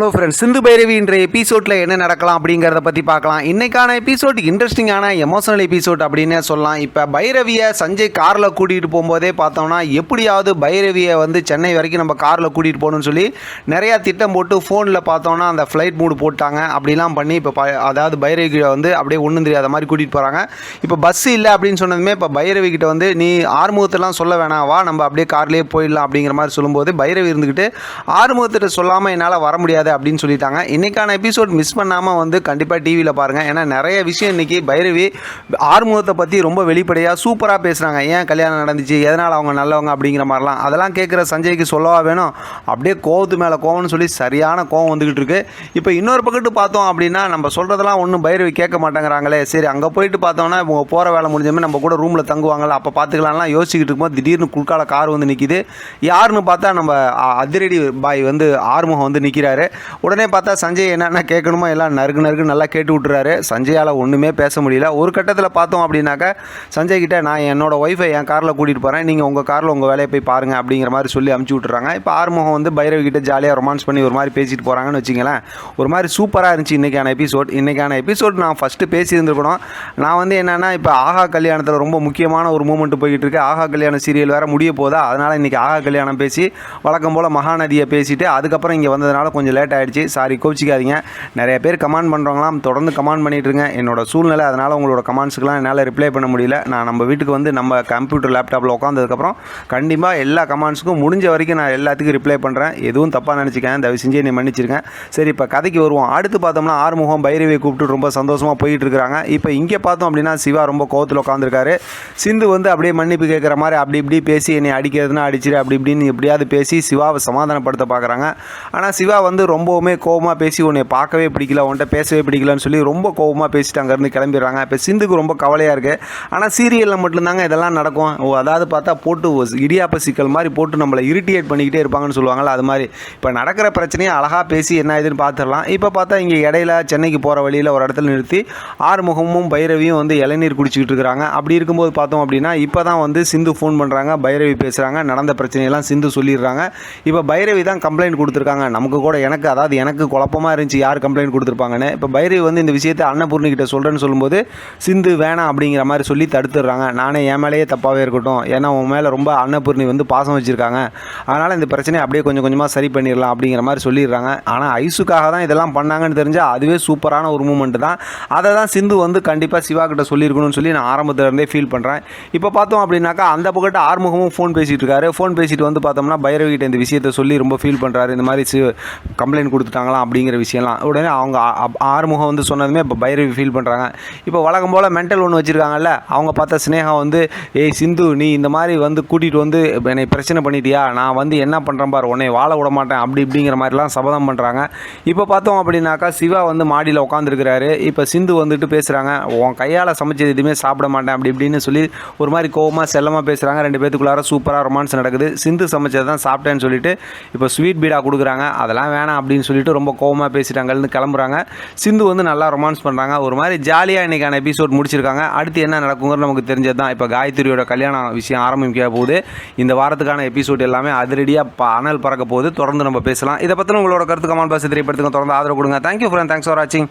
Hello friends, Sindhu Bhairavi இன்றைய எபிசோடில் என்ன நடக்கலாம் அப்படிங்கிறத பற்றி பார்க்கலாம். இன்றைக்கான எபிசோட் இன்ட்ரெஸ்டிங்கான எமோஷனல் எபிசோட் அப்படின்னே சொல்லலாம். இப்போ பைரவியை சஞ்சய் காரில் கூட்டிகிட்டு போகும்போதே பார்த்தோம்னா எப்படியாவது பைரவியை வந்து சென்னை வரைக்கும் நம்ம காரில் கூட்டிகிட்டு போகணும்னு சொல்லி நிறையா திட்டம் போட்டு ஃபோனில் பார்த்தோம்னா அந்த ஃப்ளைட் மூடு போட்டாங்க. அப்படிலாம் பண்ணி இப்போ அதாவது பைரவி வந்து அப்படியே ஒன்றும் தெரியாத மாதிரி கூட்டிகிட்டு போகிறாங்க. இப்போ பஸ் இல்லை அப்படின்னு சொன்னதுமே இப்போ பைரவி கிட்ட வந்து நீ ஆறுமுகத்தெல்லாம் சொல்ல வேணாம், வா நம்ம அப்படியே கார்லேயே போயிடலாம் அப்படிங்கிற மாதிரி சொல்லும்போது பைரவி இருந்துக்கிட்டு ஆறுமுகத்திட்ட சொல்லாமல் என்னால் வர முடியாது அப்படின்னு சொல்லிட்டாங்க. இன்றைக்கான எபிசோட் மிஸ் பண்ணாமல் வந்து கண்டிப்பாக டிவியில் பாருங்கள். ஏன்னா நிறைய விஷயம் இன்றைக்கி பைரவி ஆறுமுகத்தை பற்றி ரொம்ப வெளிப்படையாக சூப்பராக பேசுகிறாங்க. ஏன் கல்யாணம் நடந்துச்சு, எதனால் அவங்க நல்லவங்க அப்படிங்கிற மாதிரிலாம் அதெல்லாம் கேட்குற சஞ்சய்க்கு சொல்லவா வேணும். அப்படியே கோவத்து மேலே கோவம்னு சொல்லி சரியான கோவம் வந்துக்கிட்டு இருக்கு. இப்போ இன்னொரு பக்கத்து பார்த்தோம் அப்படின்னா நம்ம சொல்கிறதெல்லாம் ஒன்றும் பைரவி கேட்க மாட்டேங்கிறாங்களே. சரி அங்கே போயிட்டு பார்த்தோம்னா இவங்க போகிற வேலை முடிஞ்சமே நம்ம கூட ரூமில் தங்குவாங்களா, அப்போ பார்த்துக்கலாம்லாம் யோசிச்சுக்கிட்டு இருக்கும்போது திடீர்னு குறுக்கால கார் வந்து நிற்கிது. யாருன்னு பார்த்தா நம்ம அதிரடி பாய் வந்து ஆறுமுகம் வந்து நிற்கிறாரு. உடனே பார்த்தா சஞ்சய் என்னென்ன கேட்கணுமோ எல்லாம் நறுக்கு நல்லா கேட்டு விட்டுறாரு. சஞ்சயால் ஒன்றுமே பேச முடியல. ஒரு கட்டத்தில் பார்த்தோம் அப்படின்னாக்கா சஞ்சய் கிட்டே நான் என்னோட ஒய்ஃபை என் காரில் கூட்டிகிட்டு போகிறேன், நீங்கள் உங்கள் காரில் உங்கள் வேலையை போய் பாருங்கள் அப்படிங்கிற மாதிரி சொல்லி அமுச்சு விட்டுறாங்க. இப்போ ஆறுமுகம் வந்து பைரவி கிட்ட ஜாலியாக ரொமான்ஸ் பண்ணி ஒரு மாதிரி பேசிட்டு போகிறாங்கன்னு வச்சிங்களேன். ஒரு மாதிரி சூப்பராக இருந்துச்சு இன்றைக்கான எபிசோட் நான் ஃபஸ்ட்டு பேசியிருந்துருக்கணும். நான் வந்து என்னென்னா இப்போ ஆஹா கல்யாணத்தில் ரொம்ப முக்கியமான ஒரு மூமெண்ட் போய்கிட்டு இருக்கு. ஆஹா கல்யாணம் சீரியல் வேறு முடிய போதா, அதனால் இன்றைக்கி ஆஹா கல்யாணம் பேசி வழக்கம் போல் மகாநதியை பேசிவிட்டு அதுக்கப்புறம் இங்கே வந்ததுனால கொஞ்சம் லேட் ஆகிடுச்சு. சாரி, கோச்சிக்காதீங்க. நிறைய பேர் கமெண்ட் பண்ணுறவங்களாம் தொடர்ந்து கமெண்ட் பண்ணிட்டுருங்க. என்னோட சூழ்நிலை, அதனால் உங்களோட கமெண்ட்ஸுக்கெலாம் என்னால் ரிப்ளை பண்ண முடியல. நான் நம்ம வீட்டுக்கு வந்து நம்ம கம்ப்யூட்டர் லேப்டாப்பில் உட்காந்ததுக்கப்புறம் கண்டிப்பாக எல்லா கமெண்ட்ஸுக்கும் முடிஞ்ச வரைக்கும் நான் எல்லாத்துக்கும் ரிப்ளை பண்ணுறேன். எதுவும் தப்பாக நினச்சிக்கேன், தயவு செஞ்சு என்னை மன்னிச்சிருக்கேன். சரி, இப்போ கதைக்கு வருவோம். அடுத்து பார்த்தோம்னா ஆறுமுகம் பைரவியை கூப்பிட்டு ரொம்ப சந்தோஷமாக போயிட்டு இருக்கிறாங்க. இப்போ இங்கே பார்த்தோம் அப்படின்னா சிவா ரொம்ப கோவத்தில் உட்காந்துருக்காரு. சிந்து வந்து அப்படியே மன்னிப்பு கேட்குற மாதிரி அப்படி இப்படி பேசி என்னை அடிக்கிறதுனா அடிச்சிரு அப்படி இப்படின்னு எப்படியாவது பேசி சிவாவை சமாதானப்படுத்த பார்க்குறாங்க. ஆனால் சிவா வந்து ரொம்பவுமே கோவமாக பேசி உன்னை பார்க்கவே பிடிக்கல, உன்கிட்ட பேசவே பிடிக்கலன்னு சொல்லி ரொம்ப கோவமாக பேசிட்டு அங்கேருந்து கிளம்பிடுறாங்க. இப்போ சிந்துக்கு ரொம்ப கவலையாக இருக்குது. ஆனால் சீரியலில் மட்டும்தாங்க இதெல்லாம் நடக்கும். அதாவது பார்த்தா போட்டு இடியாப்ப சிக்கல் மாதிரி போட்டு நம்மளை இரிட்டேட் பண்ணிக்கிட்டே இருப்பாங்கன்னு சொல்லுவாங்கள்ல, அது மாதிரி இப்போ நடக்கிற பிரச்சனையை அழகாக பேசி என்ன இதுன்னு பார்த்துடலாம். இப்போ பார்த்தா இங்கே இடையில சென்னைக்கு போகிற வழியில் ஒரு இடத்துல நிறுத்தி ஆறுமுகமும் பைரவியும் வந்து இளநீர் குடிச்சிக்கிட்டு இருக்கிறாங்க. அப்படி இருக்கும்போது பார்த்தோம் அப்படின்னா இப்போ தான் வந்து சிந்து ஃபோன் பண்ணுறாங்க, பைரவி பேசுகிறாங்க, நடந்த பிரச்சனையெல்லாம் சிந்து சொல்லிடுறாங்க. இப்போ பைரவி தான் கம்ப்ளைண்ட் கொடுத்துருக்காங்க. நமக்கு கூட எனக்கு குழப்பமாக இருந்துச்சு யார் கம்ப்ளைண்ட் கொடுத்துருப்பாங்கன்னு. இப்போ பைரவி வந்து இந்த விஷயத்தை அன்னபூர்ணிக்கிட்ட சொல்கிறேன்னு சொல்லும்போது சிந்து வேணாம் அப்படிங்கிற மாதிரி சொல்லி தடுத்துடுறாங்க. நானே என் மேலேயே தப்பாகவே இருக்கட்டும், ஏன்னா உன் மேலே ரொம்ப அன்னபூர்ணி வந்து பாசம் வச்சுருக்காங்க, அதனால் இந்த பிரச்சனையை அப்படியே கொஞ்சம் கொஞ்சமாக சரி பண்ணிடலாம் அப்படிங்கிற மாதிரி சொல்லிடுறாங்க. ஆனால் ஐசுக்காக தான் இதெல்லாம் பண்ணாங்கன்னு தெரிஞ்சால் அதுவே சூப்பரான ஒரு மூமெண்ட் தான். அதை தான் சிந்து வந்து கண்டிப்பாக சிவா கிட்ட சொல்லியிருக்கணும்னு சொல்லி நான் ஆரம்பத்திலேருந்தே ஃபீல் பண்ணுறேன். இப்போ பார்த்தோம் அப்படின்னாக்கா அந்த பக்கத்து ஆறுமுகமும் ஃபோன் பேசிகிட்டு இருக்காரு. ஃபோன் பேசிட்டு வந்து பார்த்தோம்னா பைரவி கிட்ட இந்த விஷயத்தை சொல்லி ரொம்ப ஃபீல் பண்ணுறாரு. இந்த மாதிரி கம்ப்ளைண்ட் கொடுத்துட்டாங்களாம் அப்படிங்கிற விஷயம்லாம். உடனே அவங்க ஆறுமுகம் வந்து சொன்னதுமே இப்போ பைரவி ஃபீல் பண்ணுறாங்க. இப்போ வழக்கம் போல் மென்டல் ஒன்று வச்சுருக்காங்கல்ல, அவங்க பார்த்தா ஸ்னேகா வந்து ஏய் சிந்து, நீ இந்த மாதிரி வந்து கூட்டிகிட்டு வந்து என்னை பிரச்சனை பண்ணிட்டியா, நான் வந்து என்ன பண்ணுறேன் பாரு, உன்னை வாழ விட மாட்டேன் அப்படி இப்படிங்கிற மாதிரிலாம் சபதம் பண்ணுறாங்க. இப்போ பார்த்தோம் அப்படின்னாக்கா சிவா வந்து மாடியில் உட்காந்துருக்கிறாரு. இப்போ சிந்து வந்துட்டு பேசுகிறாங்க, உன் கையால் சமைச்சது எதுவுமே சாப்பிட மாட்டேன் அப்படி இப்படின்னு சொல்லி ஒரு மாதிரி கோவமாக செல்லமாக பேசுகிறாங்க. ரெண்டு பேத்துக்குள்ளார சூப்பராக ரொமான்ஸ் நடக்குது. சிந்து சமைச்சது தான் சாப்பிட்டேன்னு சொல்லிட்டு இப்போ ஸ்வீட் பீடா கொடுக்குறாங்க. அதெல்லாம் வேணாம் அப்படின்னு சொல்லிட்டு ரொம்ப கோவமாக பேசிட்டாங்கன்னு கிளம்புறாங்க. சிந்து வந்து நல்லா ரொமான்ஸ் பண்ணுறாங்க. ஒரு மாதிரி ஜாலியாக இன்றைக்கான எபிசோட் முடிச்சிருக்காங்க. அடுத்து என்ன நடக்குங்கிறது நமக்கு தெரிஞ்சது தான். இப்போ காயத்ரியோட கல்யாண விஷயம் ஆரம்பிக்க போகுது. இந்த வாரத்துக்கான எபிசோட் எல்லாமே அதிரடியாக அனல் பறக்க போகுது. தொடர்ந்து நம்ம பேசலாம். இதை பற்றின உங்களோட கருத்து கமெண்ட் பாக்ஸ் தெரியப்படுத்துங்க. தொடர்ந்து ஆதரவு கொடுங்க. தேங்க்யூ ஃப்ரெண்ட், தேங்க்ஸ் ஃபார் வாட்சிங்.